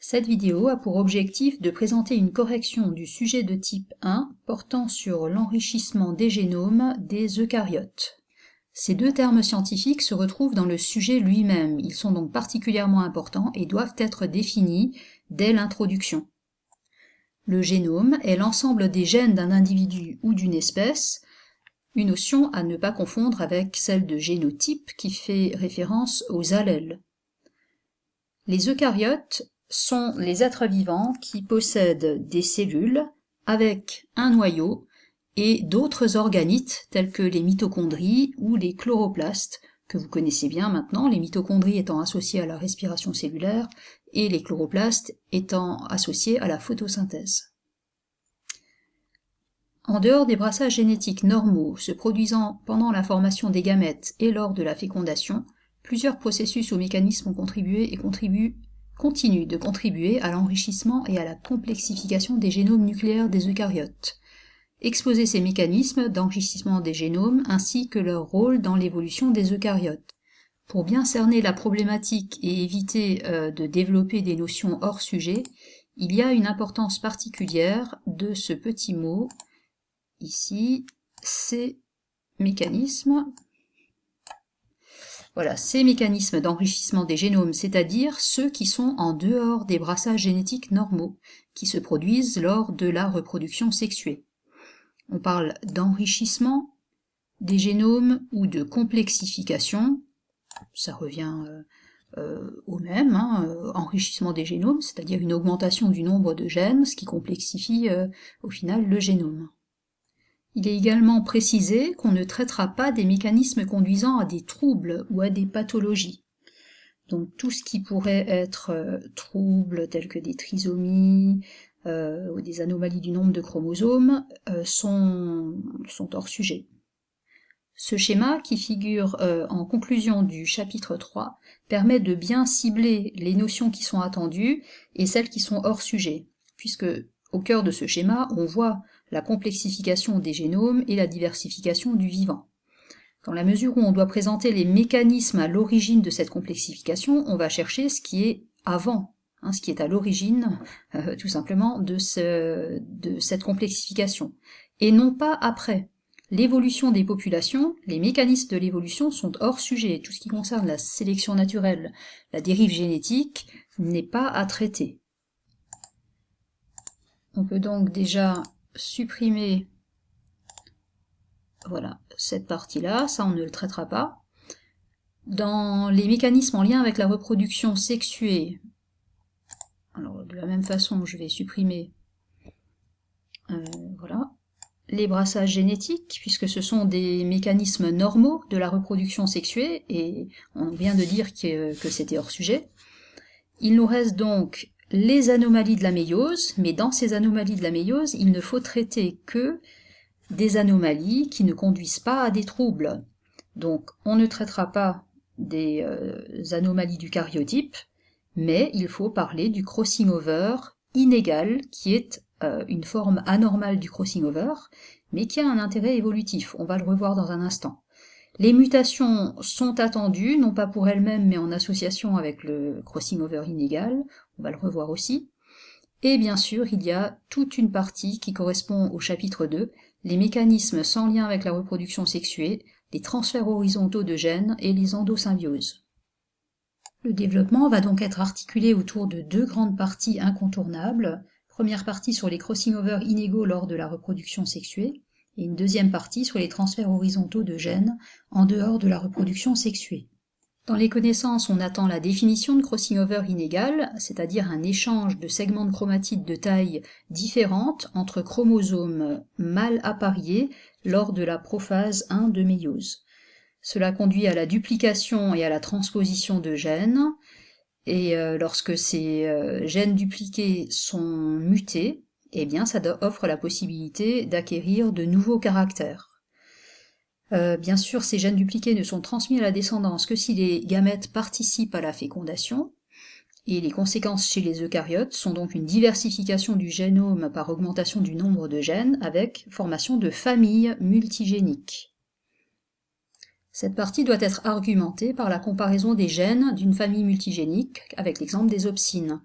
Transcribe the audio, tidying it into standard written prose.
Cette vidéo a pour objectif de présenter une correction du sujet de type 1 portant sur l'enrichissement des génomes des eucaryotes. Ces deux termes scientifiques se retrouvent dans le sujet lui-même, ils sont donc particulièrement importants et doivent être définis dès l'introduction. Le génome est l'ensemble des gènes d'un individu ou d'une espèce, une notion à ne pas confondre avec celle de génotype qui fait référence aux allèles. Les eucaryotes sont les êtres vivants qui possèdent des cellules avec un noyau et d'autres organites tels que les mitochondries ou les chloroplastes, que vous connaissez bien maintenant, les mitochondries étant associées à la respiration cellulaire et les chloroplastes étant associés à la photosynthèse. En dehors des brassages génétiques normaux se produisant pendant la formation des gamètes et lors de la fécondation, plusieurs processus ou mécanismes ont contribué et continuent de contribuer à l'enrichissement et à la complexification des génomes nucléaires des eucaryotes. Exposer ces mécanismes d'enrichissement des génomes ainsi que leur rôle dans l'évolution des eucaryotes. Pour bien cerner la problématique et éviter de développer des notions hors sujet, il y a une importance particulière de ce petit mot, ici, ces mécanismes. Voilà, ces mécanismes d'enrichissement des génomes, c'est-à-dire ceux qui sont en dehors des brassages génétiques normaux, qui se produisent lors de la reproduction sexuée. On parle d'enrichissement des génomes ou de complexification, ça revient au même, enrichissement des génomes, c'est-à-dire une augmentation du nombre de gènes, ce qui complexifie au final le génome. Il est également précisé qu'on ne traitera pas des mécanismes conduisant à des troubles ou à des pathologies. Donc tout ce qui pourrait être troubles tels que des trisomies ou des anomalies du nombre de chromosomes sont hors sujet. Ce schéma, qui figure en conclusion du chapitre 3, permet de bien cibler les notions qui sont attendues et celles qui sont hors sujet, puisque au cœur de ce schéma, on voit la complexification des génomes et la diversification du vivant. Dans la mesure où on doit présenter les mécanismes à l'origine de cette complexification, on va chercher ce qui est avant, ce qui est à l'origine, tout simplement, de cette complexification, et non pas après. L'évolution des populations, les mécanismes de l'évolution sont hors sujet. Tout ce qui concerne la sélection naturelle, la dérive génétique, n'est pas à traiter. On peut donc déjà supprimer voilà, cette partie-là, ça on ne le traitera pas. Dans les mécanismes en lien avec la reproduction sexuée, alors de la même façon je vais supprimer voilà, les brassages génétiques, puisque ce sont des mécanismes normaux de la reproduction sexuée, et on vient de dire que c'était hors sujet. Il nous reste donc les anomalies de la méiose, mais dans ces anomalies de la méiose, il ne faut traiter que des anomalies qui ne conduisent pas à des troubles. Donc on ne traitera pas des anomalies du karyotype, mais il faut parler du crossing over inégal, qui est une forme anormale du crossing over, mais qui a un intérêt évolutif. On va le revoir dans un instant. Les mutations sont attendues, non pas pour elles-mêmes, mais en association avec le crossing over inégal, on va le revoir aussi. Et bien sûr, il y a toute une partie qui correspond au chapitre 2, les mécanismes sans lien avec la reproduction sexuée, les transferts horizontaux de gènes et les endosymbioses. Le développement va donc être articulé autour de deux grandes parties incontournables. Première partie sur les crossing-over inégaux lors de la reproduction sexuée, et une deuxième partie sur les transferts horizontaux de gènes en dehors de la reproduction sexuée. Dans les connaissances, on attend la définition de crossing-over inégal, c'est-à-dire un échange de segments de chromatide de taille différente entre chromosomes mal appariés lors de la prophase 1 de méiose. Cela conduit à la duplication et à la transposition de gènes, et lorsque ces gènes dupliqués sont mutés, eh bien ça offre la possibilité d'acquérir de nouveaux caractères. Bien sûr, ces gènes dupliqués ne sont transmis à la descendance que si les gamètes participent à la fécondation, et les conséquences chez les eucaryotes sont donc une diversification du génome par augmentation du nombre de gènes avec formation de familles multigéniques. Cette partie doit être argumentée par la comparaison des gènes d'une famille multigénique avec l'exemple des opsines.